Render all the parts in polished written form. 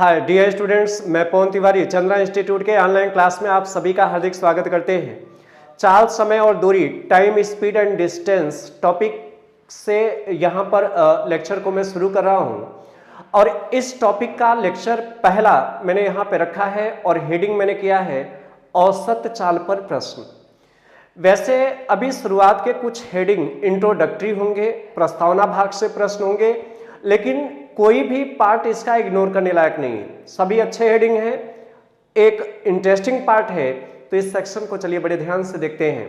Hi dear students, मैं पवन Tiwari Chandra institute के online class में आप सभी का हार्दिक स्वागत करते हैं। चाल, समय और दूरी, time, speed and distance topic से यहाँ पर लेक्चर को मैं शुरू कर रहा हूँ और इस टॉपिक का लेक्चर पहला मैंने यहाँ पे रखा है और हेडिंग मैंने किया है औसत चाल पर प्रश्न। वैसे अभी शुरुआत के कुछ हेडिंग इंट्रोडक्टरी होंगे, प्रस्तावना भाग से प्रश्न होंगे, लेकिन कोई भी पार्ट इसका इग्नोर करने लायक नहीं है। सभी अच्छे हेडिंग हैं, एक इंटरेस्टिंग पार्ट है, तो इस सेक्शन को चलिए बड़े ध्यान से देखते हैं।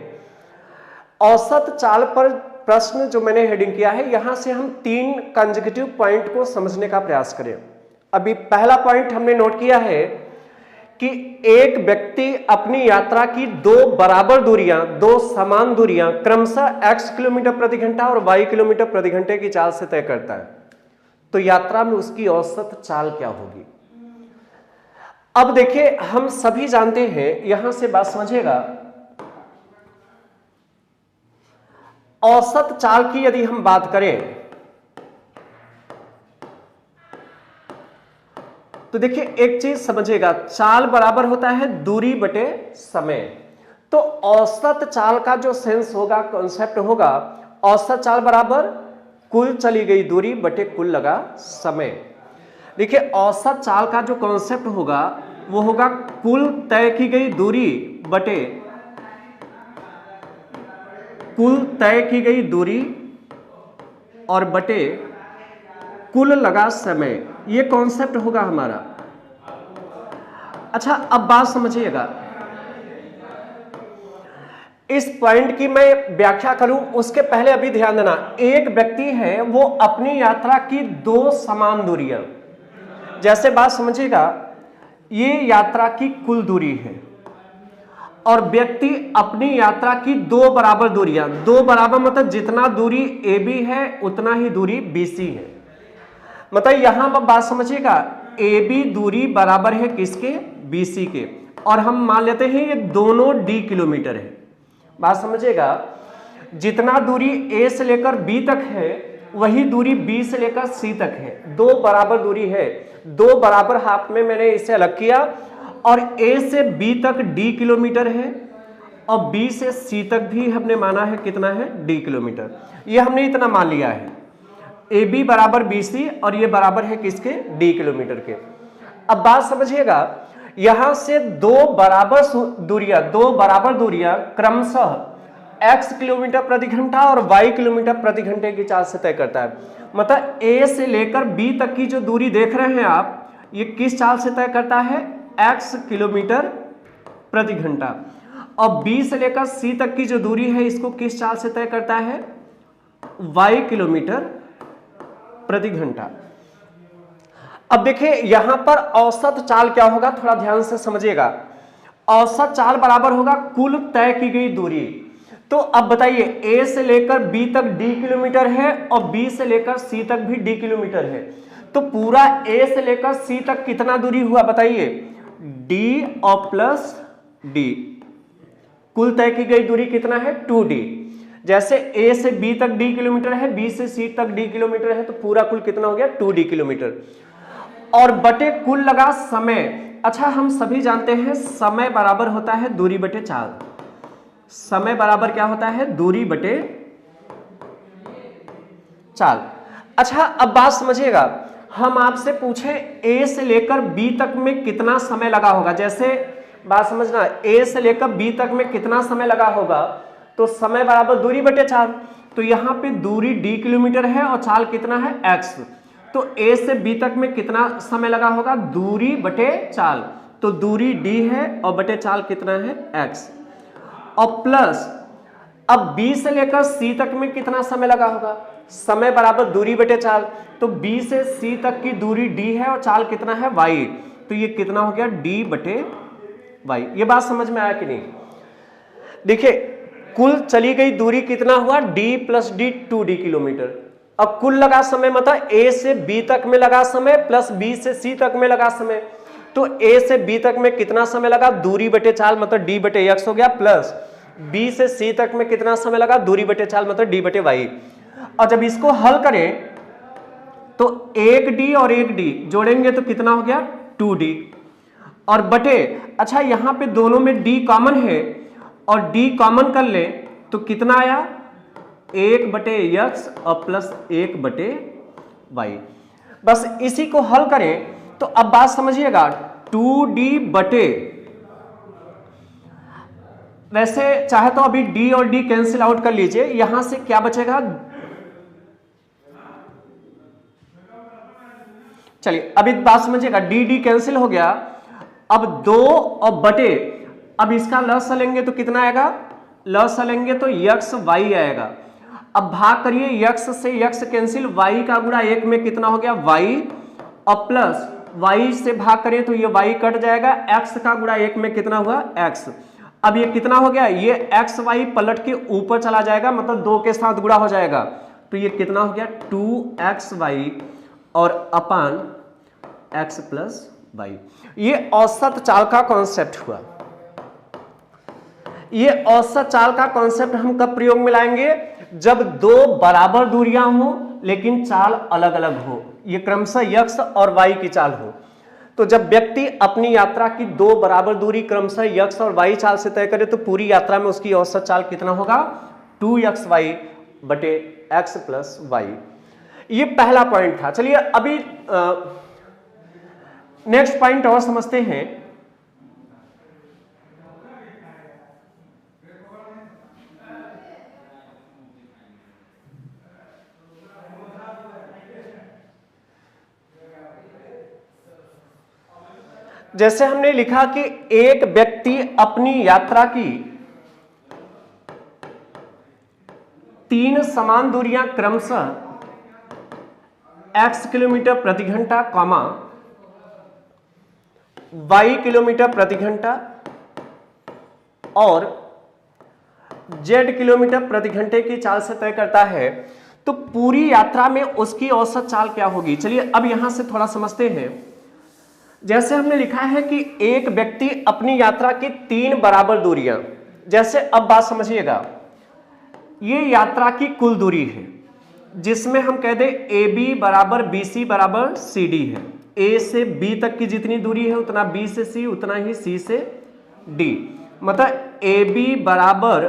औसत चाल पर प्रश्न जो मैंने हेडिंग किया है, यहां से हम 3 कंसेक्यूटिव पॉइंट को समझने का प्रयास करें। अभी पहला पॉइंट हमने नोट किया है कि एक व्यक्ति अपनी यात्रा की 2 बराबर दूरियां, 2 समान दूरियां क्रमशः x किलोमीटर प्रति घंटा और y किलोमीटर प्रति घंटे की चाल से तय करता है, तो यात्रा में उसकी औसत चाल क्या होगी। अब देखिए, हम सभी जानते हैं, यहां से बात समझिएगा, औसत चाल की यदि हम बात करें तो देखिए एक चीज समझिएगा, चाल बराबर होता है दूरी बटे समय। तो औसत चाल का जो सेंस होगा, कॉन्सेप्ट होगा, औसत चाल बराबर कुल चली गई दूरी बटे कुल लगा समय। देखिए औसत चाल का जो कॉन्सेप्ट होगा वो होगा कुल तय की गई दूरी बटे कुल तय की गई दूरी और बटे कुल लगा समय। ये कॉन्सेप्ट होगा हमारा। अच्छा, अब बात समझिएगा, इस पॉइंट की मैं व्याख्या करूं उसके पहले अभी ध्यान देना, एक व्यक्ति है वो अपनी यात्रा की 2 समान दूरियां, जैसे बात समझिएगा, ये यात्रा की कुल दूरी है और व्यक्ति अपनी यात्रा की 2 बराबर दूरियां, 2 बराबर मतलब जितना दूरी AB है उतना ही दूरी BC है। मतलब यहां पर बात समझिएगा, AB दूरी बराबर है किसके? BC के, और हम मान लेते हैं ये दोनों D किलोमीटर है। बात समझिएगा, जितना दूरी A से लेकर B तक है वही दूरी B से लेकर C तक है, 2 बराबर दूरी है। 2 बराबर हाफ में मैंने इसे अलग किया और A से B तक D किलोमीटर है और B से C तक भी हमने माना है कितना है? D kilometre. ये हमने इतना मान लिया है, AB बराबर BC और ये बराबर है किसके? D किलोमीटर के। अब बात समझिएगा, यहां से 2 बराबर दूरियां क्रमशः x किलोमीटर प्रति घंटा और y किलोमीटर प्रति घंटे की चाल से तय करता है। मतलब A से लेकर B तक की जो दूरी देख रहे हैं आप, ये किस चाल से तय करता है? x किलोमीटर प्रति घंटा। और B से लेकर C तक की जो दूरी है, इसको किस चाल से तय करता है? y किलोमीटर प्रति घंटा। अब देखिए यहां पर औसत चाल क्या होगा, थोड़ा ध्यान से समझिएगा। औसत चाल बराबर होगा कुल तय की गई दूरी। तो अब बताइए, A से लेकर B तक D किलोमीटर है और B से लेकर C तक भी D किलोमीटर है, तो पूरा A से लेकर C तक कितना दूरी हुआ बताइए? D और प्लस D, कुल तय की गई दूरी कितना है? 2D। जैसे A से B तक D किलोमीटर है, B से C तक D किलोमीटर है, तो पूरा कुल कितना हो गया? 2D kilometre. और बटे कुल लगा समय। अच्छा, हम सभी जानते हैं समय बराबर होता है दूरी बटे चाल। समय बराबर क्या होता है? दूरी बटे चाल। अच्छा, अब बात समझिएगा, हम आपसे पूछे A से लेकर B तक में कितना समय लगा होगा, जैसे बात समझना, A से लेकर B तक में कितना समय लगा होगा, तो समय बराबर दूरी बटे चाल। तो यहां पे दूरी D किलोमीटर है और चाल कितना है? x। तो A से B तक में कितना समय लगा होगा? दूरी बटे चाल, तो दूरी D है और बटे चाल कितना है? x। और प्लस अब B से लेकर C तक में कितना समय लगा होगा? समय बराबर दूरी बटे चाल, तो B से C तक की दूरी D है और चाल कितना है? y। तो ये कितना हो गया? D बटे y। ये बात समझ में आया कि नहीं? देखिए कुल चली गई दूरी कितना हुआ? D plus D 2D kilometre. अब कुल लगा समय मतलब A से B तक में लगा समय प्लस B से C तक में लगा समय, तो A से B तक में कितना समय लगा? दूरी बटे चाल मतलब D बटे x हो गया, प्लस B से C तक में कितना समय लगा? दूरी बटे चाल मतलब D बटे y। और जब इसको हल करें तो 1D और 1D जोड़ेंगे तो कितना हो गया? 2d और बटे, अच्छा यहां पे दोनों में d कॉमन है और d कॉमन कर ले तो कितना आया 1/x और प्लस 1/y। बस इसी को हल करें तो अब बात समझिएगा 2d बटे, वैसे चाहे तो अभी d और d कैंसिल आउट कर लीजिए, यहां से क्या बचेगा, चलिए अभी बात समझिएगा, d कैंसिल हो गया, अब 2 और बटे, अब इसका लस लेंगे तो कितना आएगा, लस लेंगे तो x y आएगा। अब भाग करिए x से x कैंसिल, y का गुणा 1 में कितना हो गया y और प्लस y से भाग करें तो ये y कट जाएगा, x का गुणा 1 में कितना हुआ x। अब ये कितना हो गया, ये x y पलट के ऊपर चला जाएगा, मतलब 2 के साथ गुणा हो जाएगा, तो ये कितना हो गया 2xy और अपान x प्लस y। ये औसत चाल का कॉन्सेप्ट हुआ। ये औसत चाल का कॉन्सेप्ट हम कब प्रयोग में लाएंगे, जब दो बराबर दूरियां हो लेकिन चाल अलग अलग हो, ये क्रमशः x और y की चाल हो। तो जब व्यक्ति अपनी यात्रा की दो बराबर दूरी क्रमशः x और y चाल से तय करे तो पूरी यात्रा में उसकी औसत चाल कितना होगा 2xy बटे x प्लस y। ये पहला पॉइंट था। चलिए अभी नेक्स्ट पॉइंट और समझते हैं। जैसे हमने लिखा कि एक व्यक्ति अपनी यात्रा की 3 समान दूरियां क्रमशः x किलोमीटर प्रति घंटा कॉमा y किलोमीटर प्रति घंटा और z किलोमीटर प्रति घंटे की चाल से तय करता है, तो पूरी यात्रा में उसकी औसत चाल क्या होगी। चलिए अब यहां से थोड़ा समझते हैं। जैसे हमने लिखा है कि एक व्यक्ति अपनी यात्रा की 3 बराबर दूरियां, जैसे अब बात समझिएगा, ये यात्रा की कुल दूरी है जिसमें हम कह दें AB बराबर BC बराबर CD है। A से B तक की जितनी दूरी है उतना B से C, उतना ही C से D, मतलब AB बराबर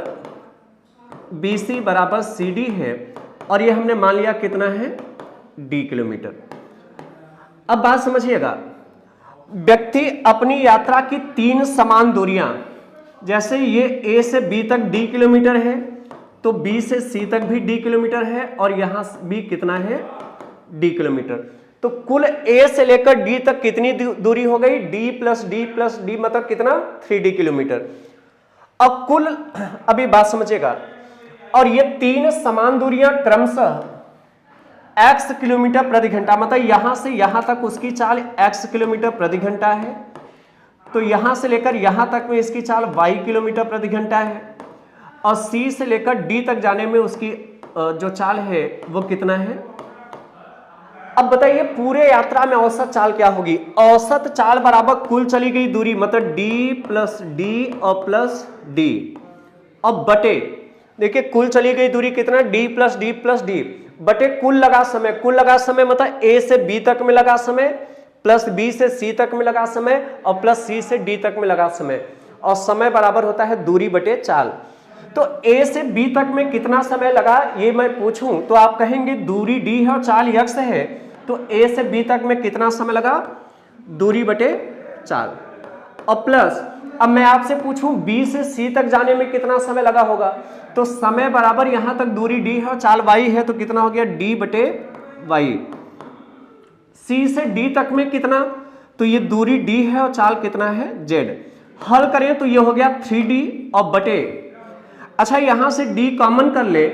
BC बराबर CD है और ये हमने मान लिया कितना है D किलोमीटर। अब बात समझिएगा, व्यक्ति अपनी यात्रा की 3 समान दूरियां, जैसे ये A से B तक D किलोमीटर है तो B से C तक भी D किलोमीटर है और यहां B कितना है D किलोमीटर, तो कुल A से लेकर D तक कितनी दूरी हो गई D प्लस D मतलब कितना 3D किलोमीटर। अब कुल, अभी बात समझिएगा, और ये 3 समान दूरियां क्रमशः x किलोमीटर प्रति घंटा, मतलब यहां से यहां तक उसकी चाल x किलोमीटर प्रति घंटा है, तो यहां से लेकर यहां तक में इसकी चाल y किलोमीटर प्रति घंटा है और C से लेकर D तक जाने में उसकी जो चाल है वो कितना है। अब बताइए पूरे यात्रा में औसत चाल क्या होगी। औसत चाल बराबर कुल चली गई दूरी, मतलब D प्लस D और प्लस D और बटे, देखिए कुल चली गई दूरी कितना D प्लस D बटे कुल लगा समय। कुल लगा समय मतलब A से B तक में लगा समय प्लस B से C तक में लगा समय और प्लस C से D तक में लगा समय, और समय बराबर होता है दूरी बटे चाल। तो A से B तक में कितना समय लगा ये मैं पूछूं तो आप कहेंगे दूरी D है और चाल x है, तो A से B तक में कितना समय लगा दूरी बटे चाल, और प्लस अब मैं आपसे पूछूं B से C तक जाने में कितना समय लगा होगा, तो समय बराबर यहां तक दूरी D है और चाल y है, तो कितना हो गया D बटे y। C से D तक में कितना, तो ये दूरी D है और चाल कितना है z। हल करें तो ये हो गया 3D और बटे, अच्छा यहां से D कॉमन कर ले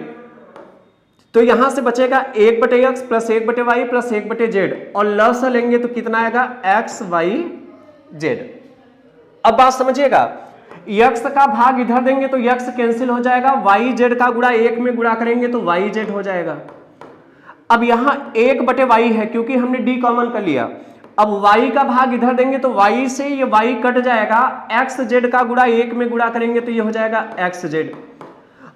तो यहां से बचेगा 1/x plus 1/y plus 1/z और लस लेंगे तो कितना आएगा x y z। अब बात समझिएगा, x का भाग इधर देंगे तो x कैंसिल हो जाएगा, y z का गुणा 1 में गुणा करेंगे तो y z हो जाएगा। अब यहां 1/y है क्योंकि हमने d कॉमन कर लिया, अब y का भाग इधर देंगे तो y से ये y कट जाएगा, x z का गुणा 1 में गुणा करेंगे तो ये हो जाएगा x z,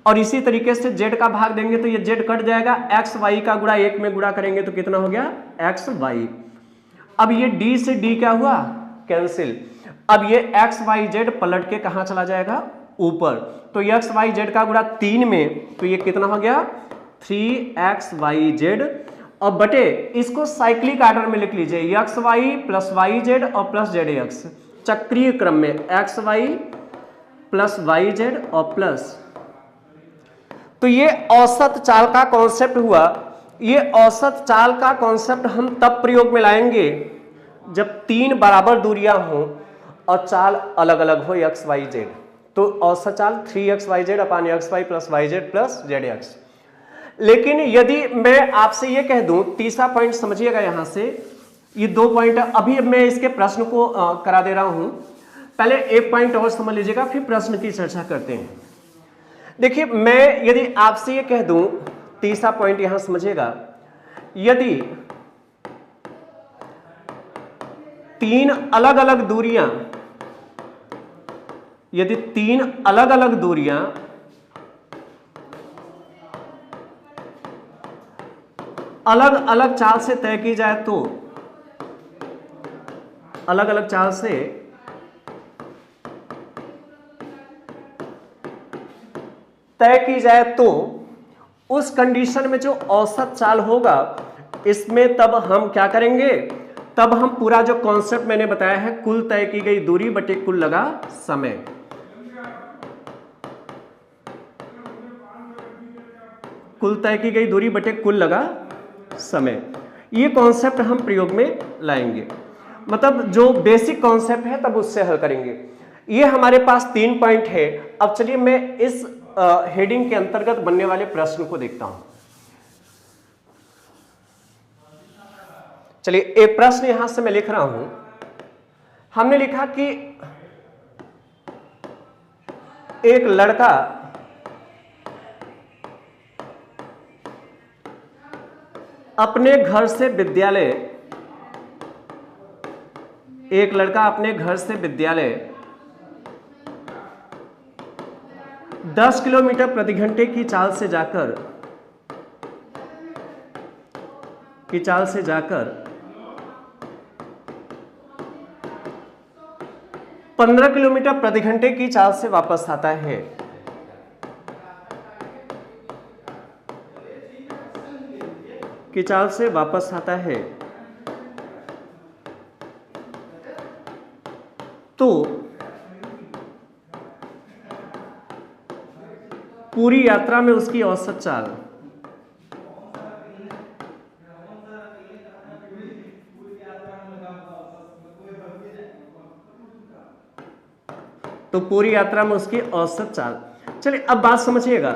और इसी तरीके से z का भाग देंगे तो ये z कट जाएगा, x y का गुणा 1 में गुणा करेंगे तो कितना हो गया x y। अब ये d से d क्या हुआ, कैंसिल। अब ये x y z पलट के कहां चला जाएगा, ऊपर। तो x y z का गुणा 3 में, तो ये कितना हो गया 3xyz, और बटे इसको साइक्लिक आर्डर में लिख लीजिए, X Y plus Y Z और प्लस जेड एक्स, चक्रीय क्रम में X Y plus Y Z और प्लस। तो ये औसत चाल का कॉन्सेप्ट हुआ। ये औसत चाल का कॉन्सेप्ट हम तब प्रयोग में लाएंगे जब 3 बराबर दूरियां हों और चाल अलग अलग हो एक्स वाई जेड। तो औसत चाल 3xyz upon x Y plus Y z plus Z x. लेकिन यदि मैं आपसे ये कह दूं, तीसरा पॉइंट समझिएगा, यहां से ये 2 पॉइंट अभी मैं इसके प्रश्न को करा दे रहा हूं, पहले एक पॉइंट और समझ लीजिएगा, फिर प्रश्न की चर्चा करते हैं। देखिए, मैं यदि आपसे ये कह दूं, तीसरा पॉइंट यहां समझिएगा, यदि 3 अलग अलग दूरियां, यदि 3 अलग अलग दूरियां अलग अलग चाल से तय की जाए, तो अलग अलग चाल से तय की जाए, तो उस कंडीशन में जो औसत चाल होगा, इसमें तब हम क्या करेंगे, तब हम पूरा जो कॉन्सेप्ट मैंने बताया है, कुल तय की गई दूरी बटे कुल लगा समय, कुल तय की गई दूरी बटे कुल लगा समय, ये कॉन्सेप्ट हम प्रयोग में लाएंगे। मतलब जो बेसिक कॉन्सेप्ट है तब उससे हल करेंगे। ये हमारे पास 3 पॉइंट है। अब चलिए मैं इस हेडिंग के अंतर्गत बनने वाले प्रश्न को देखता हूं। चलिए, एक प्रश्न यहां से मैं लिख रहा हूं। हमने लिखा कि एक लड़का अपने घर से विद्यालय, एक लड़का अपने घर से विद्यालय 10 किलोमीटर प्रति घंटे की चाल से जाकर 15 किलोमीटर प्रति घंटे की चाल से वापस आता है। तो पूरी यात्रा में उसकी औसत चाल, चलिए अब बात समझिएगा।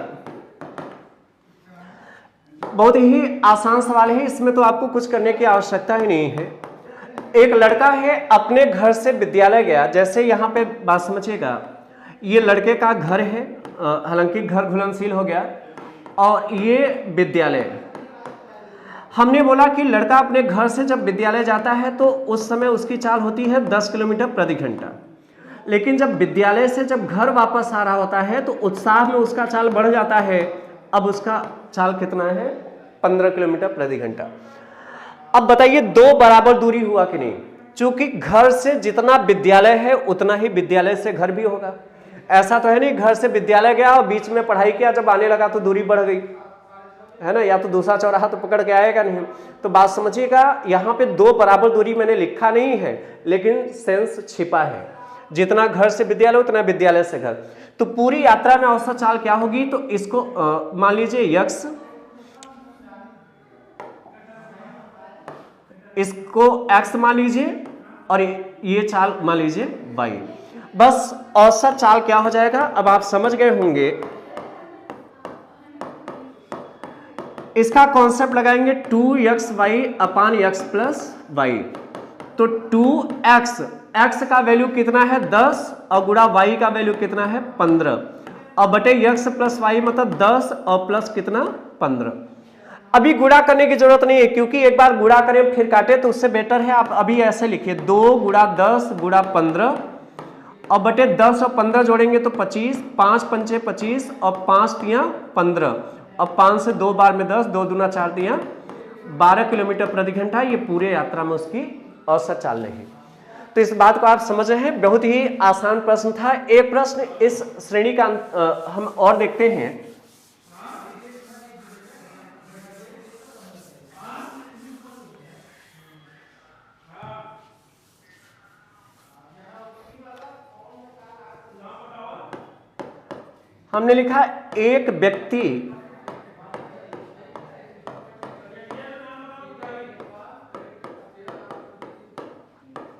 बहुत ही आसान सवाल है, इसमें तो आपको कुछ करने की आवश्यकता ही नहीं है। एक लड़का है, अपने घर से विद्यालय गया। जैसे यहां पे बात समझिएगा, ये लड़के का घर है, हालांकि घर घुलनशील हो गया, और ये विद्यालय। हमने बोला कि लड़का अपने घर से जब विद्यालय जाता है तो उस समय उसकी चाल होती है 10 किलोमीटर प्रति घंटा। लेकिन जब विद्यालय से जब घर वापस आ रहा होता है तो उत्साह में उसका चाल बढ़ जाता है। अब उसका चाल कितना है, 15 किलोमीटर प्रति घंटा। अब बताइए, 2 बराबर दूरी हुआ कि नहीं? चूंकि घर से जितना विद्यालय है उतना ही विद्यालय से घर भी होगा। ऐसा तो है नहीं घर से विद्यालय गया और बीच में पढ़ाई किया, जब आने लगा तो दूरी बढ़ गई, है ना, या तो दूसरा चौराहा तो पकड़ के आएगा नहीं। तो बात समझिएगा, यहाँ पे 2 बराबर दूरी मैंने लिखा नहीं है, लेकिन सेंस छिपा है। जितना घर से विद्यालय उतना विद्यालय से घर। तो पूरी यात्रा में औसत चाल क्या होगी, तो इसको मान लीजिए x, इसको x मान लीजिए, और ये चाल मान लीजिए y। बस औसत चाल क्या हो जाएगा, अब आप समझ गए होंगे। इसका कॉन्सेप्ट लगाएंगे 2xy अपान x प्लस वाई। तो 2x, x का वैल्यू कितना है 10, और गुणा y का वैल्यू कितना है 15, और बटे x प्लस वाई, मतलब 10 और प्लस कितना 15। अभी गुणा करने की जरूरत नहीं है, क्योंकि एक बार गुणा करें फिर काटे तो उससे बेटर है आप अभी ऐसे लिखिए 2 गुणा 10 गुणा 15, और बटे 10 और 15 जोड़ेंगे तो 25, 5 पंचे 25 और 5 तियां 15, और 5 से 2 बार में 10, 2 दूना 4 तियां 12 किलोमीटर प्रति घंटा। ये पूरे यात्रा में उसकी औसत चाल नहीं। तो इस बात को आप समझ रहे हैं, बहुत ही आसान प्रश्न था। एक प्रश्न इस श्रेणी का हम और देखते हैं। हमने लिखा एक व्यक्ति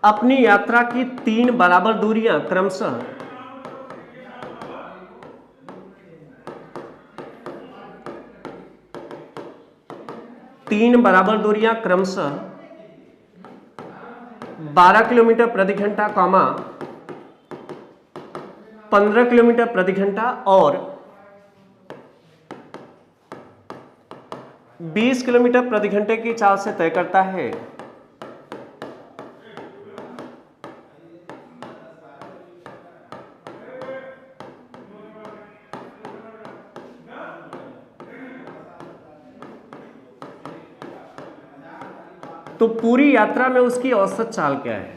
अपनी यात्रा की 3 बराबर दूरियां क्रमशः तीन बराबर दूरियां क्रमशः 12 किलोमीटर प्रति घंटा, 15 किलोमीटर प्रति घंटा और 20 किलोमीटर प्रति घंटे की चाल से तय करता है। तो पूरी यात्रा में उसकी औसत चाल क्या है?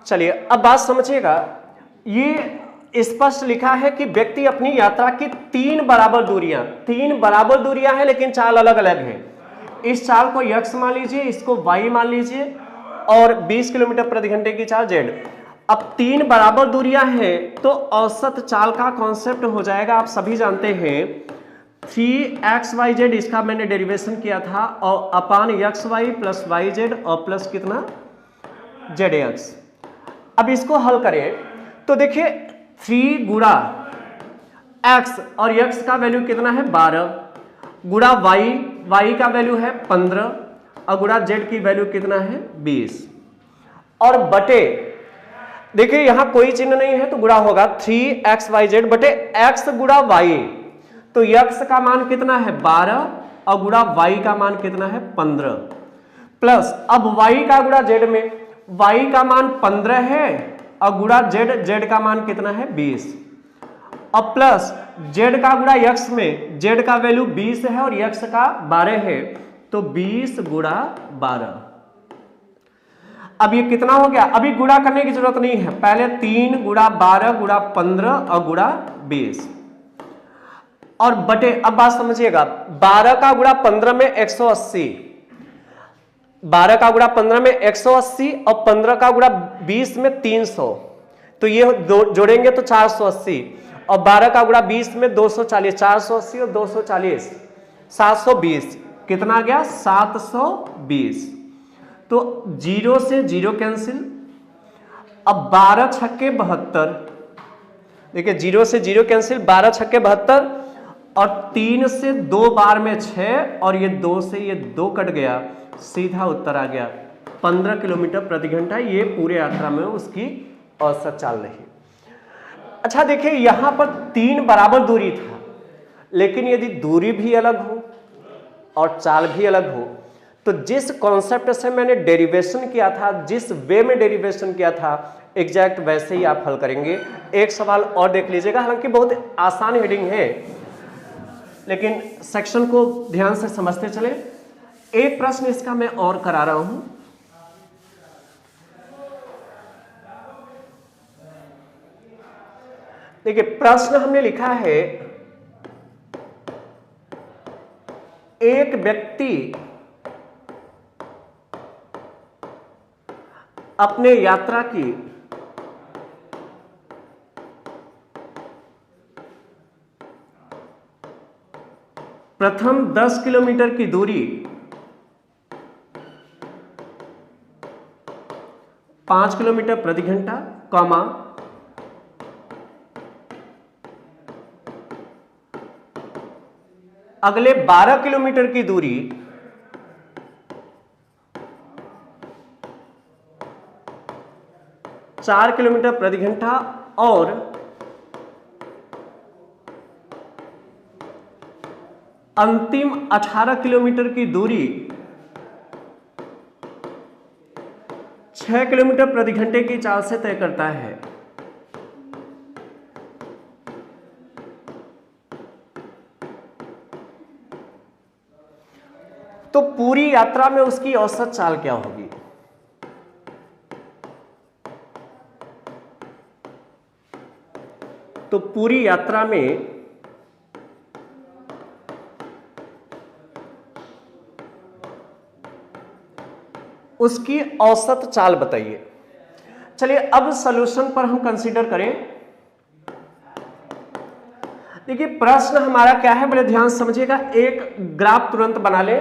चलिए अब बात समझिएगा। ये स्पष्ट लिखा है कि व्यक्ति अपनी यात्रा की 3 बराबर दूरियां हैं, लेकिन चाल अलग अलग है। इस चाल को x मान लीजिए, इसको y मान लीजिए और 20 किलोमीटर प्रति घंटे की चाल z। अब 3 बराबर दूरियां हैं तो औसत चाल का कॉन्सेप्ट हो जाएगा, आप सभी जानते हैं 3xyz, इसका मैंने डेरिवेशन किया था, और अपान xy प्लस yz और प्लस कितना zx। अब इसको हल करें तो देखिए 3 गुणा x और x का वैल्यू कितना है 12, गुणा y का वैल्यू है 15 और गुणा z की वैल्यू कितना है 20, और बटे देखिए यहां कोई चिन्ह नहीं है तो गुणा होगा 3xyz बटे x गुणा y। तो x का मान कितना है 12 और गुणा y का मान कितना है 15, प्लस अब y का गुणा z में y का मान 15 है और गुणा z का मान कितना है 20, अब प्लस z का गुणा x में z का वैल्यू 20 है और x का 12 है, तो 20 गुणा 12। अब ये कितना हो गया? अभी गुणा करने की जरूरत नहीं है, पहले 3 गुणा 12 गुणा 15 और गुणा 20 और बटे। अब बात समझिएगा, 12 का गुणा 15 में 180, 12 का गुणा 15 में 180 और 15 का गुणा 20 में 300, तो ये जोड़ेंगे तो 480 और 12 का गुणा 20 में 240, 480 और 240 720, कितना आ गया 720। तो 0 से 0 कैंसिल। अब 12 छक्के 72, देखिए 0 से 0 कैंसिल, 12 छक्के 72 और 3 से 2 बार में 6 और ये 2 से ये 2 कट गया, सीधा उत्तर आ गया 15 किलोमीटर प्रति घंटा। ये पूरे यात्रा में उसकी औसत चाल रही। अच्छा देखिए यहां पर 3 बराबर दूरी था, लेकिन यदि दूरी भी अलग हो और चाल भी अलग हो तो जिस कॉन्सेप्ट से मैंने डेरिवेशन किया था, जिस वे में डेरिवेशन किया था, एग्जैक्ट वैसे ही आप हल करेंगे। एक सवाल और देख लीजिएगा, हालांकि बहुत आसान हेडिंग है लेकिन सेक्शन को ध्यान से समझते चले। एक प्रश्न इसका मैं और करा रहा हूं। देखिए प्रश्न हमने लिखा है एक व्यक्ति अपने यात्रा की प्रथम 10 किलोमीटर की दूरी 5 किलोमीटर प्रति घंटा, अगले 12 किलोमीटर की दूरी 4 किलोमीटर प्रति घंटा और अंतिम 18 किलोमीटर की दूरी 6 किलोमीटर प्रति घंटे की चाल से तय करता है। तो पूरी यात्रा में उसकी औसत चाल क्या होगी? तो पूरी यात्रा में उसकी औसत चाल बताइए। चलिए अब सॉल्यूशन पर हम कंसीडर करें। देखिए प्रश्न हमारा क्या है, बड़े ध्यान समझिएगा। एक ग्राफ तुरंत बना ले।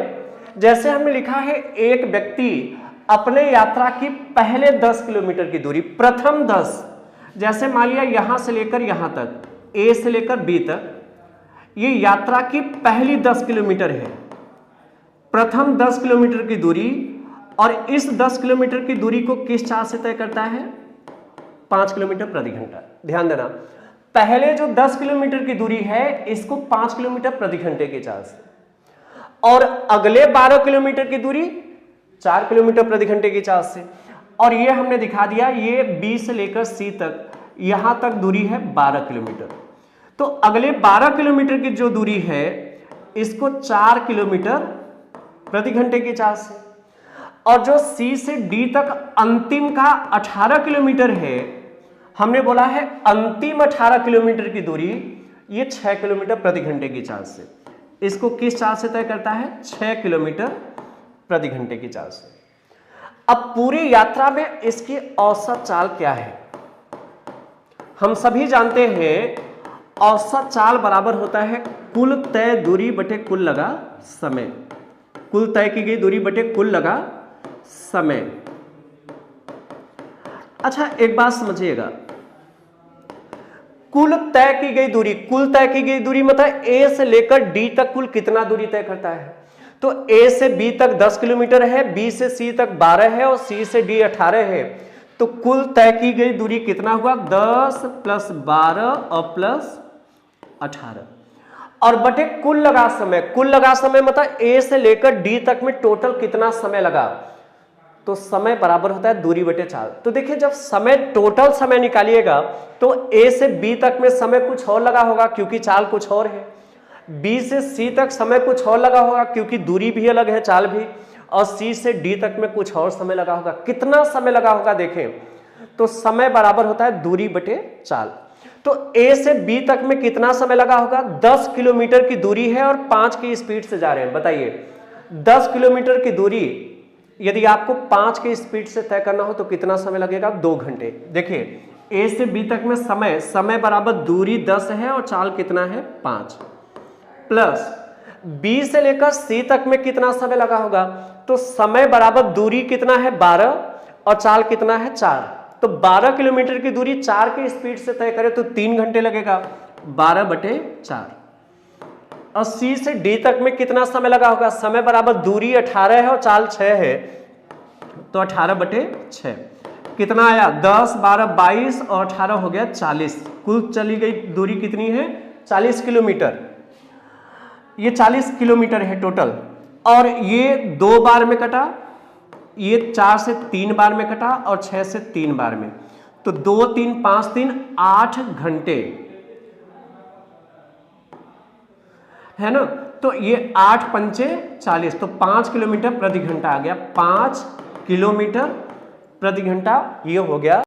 जैसे हमने लिखा है एक व्यक्ति अपने यात्रा की पहले 10 किलोमीटर की दूरी, प्रथम 10, जैसे मान लिया यहां से लेकर यहां तक, ए से लेकर बी तक, ये यात्रा की पहली 10 किलोमीटर है, प्रथम 10 किलोमीटर की दूरी। और इस 10 किलोमीटर की दूरी को किस चाल से तय करता है? 5 किलोमीटर प्रति घंटा। ध्यान देना, पहले जो 10 किलोमीटर की दूरी है इसको 5 किलोमीटर प्रति घंटे की चाल से, और अगले 12 किलोमीटर की दूरी 4 किलोमीटर प्रति घंटे की चाल से। और ये हमने दिखा दिया, ये बी से लेकर सी तक, यहां तक दूरी है 12 किलोमीटर। तो अगले 12 किलोमीटर की जो दूरी है इसको 4 किलोमीटर प्रति घंटे की चाल से, और जो सी से डी तक अंतिम का 18 किलोमीटर है, हमने बोला है अंतिम 18 किलोमीटर की दूरी ये 6 किलोमीटर प्रति घंटे की चाल से। इसको किस चाल से तय करता है? 6 किलोमीटर प्रति घंटे की चाल से। अब पूरी यात्रा में इसकी औसत चाल क्या है? हम सभी जानते हैं औसत चाल बराबर होता है कुल तय दूरी बटे कुल लगा समय। कुल तय की गई दूरी बटे कुल लगा समय। अच्छा एक बात समझिएगा, कुल तय की गई दूरी, कुल तय की गई दूरी मतलब ए से लेकर डी तक कुल कितना दूरी तय करता है? तो ए से बी तक 10 किलोमीटर है, बी से सी तक 12 है और सी से डी 18 है। तो कुल तय की गई दूरी कितना हुआ? 10 प्लस 12 और प्लस 18, और बटे कुल लगा समय। कुल लगा समय मतलब ए से लेकर डी तक में टोटल कितना समय लगा? तो समय बराबर होता है दूरी बटे चाल। तो देखिए जब समय, टोटल समय निकालिएगा तो ए से बी तक में समय कुछ और लगा होगा क्योंकि चाल कुछ और है, बी से सी तक समय कुछ और लगा होगा क्योंकि दूरी भी अलग है, चाल भी, और सी से डी तक में कुछ और समय लगा होगा। कितना समय लगा होगा देखें, तो समय बराबर होता है दूरी बटे चाल। तो ए से बी तक में कितना समय लगा होगा? 10 किलोमीटर की दूरी है और 5 की स्पीड से जा रहे हैं। बताइए 10 किलोमीटर की दूरी यदि आपको 5 की स्पीड से तय करना हो तो कितना समय लगेगा? 2 घंटे। देखिए ए से बी तक में समय बराबर दूरी 10 है और चाल कितना है? 5, प्लस बी से लेकर सी तक में कितना समय लगा होगा? तो समय बराबर दूरी कितना है? 12 और चाल कितना है? 4। तो 12 किलोमीटर की दूरी 4 की स्पीड से तय करें तो 3 घंटे लगेगा, 12 बटे 4। और सी से डी तक में कितना समय लगा होगा? समय बराबर दूरी 18 है और चाल 6 है, तो 18 बटे 6 कितना आया? 10, 12, 22 और 18 हो गया 40। कुल चली गई दूरी कितनी है? 40 किलोमीटर। ये 40 किलोमीटर है टोटल, और ये 2 बार में कटा, ये 4 से 3 बार में कटा और 6 से 3 बार में, तो 2, 3, 5, 3, 8 घंटे है ना। तो ये 8 पंचे 40, तो 5 किलोमीटर प्रति घंटा आ गया। 5 किलोमीटर प्रति घंटा ये हो गया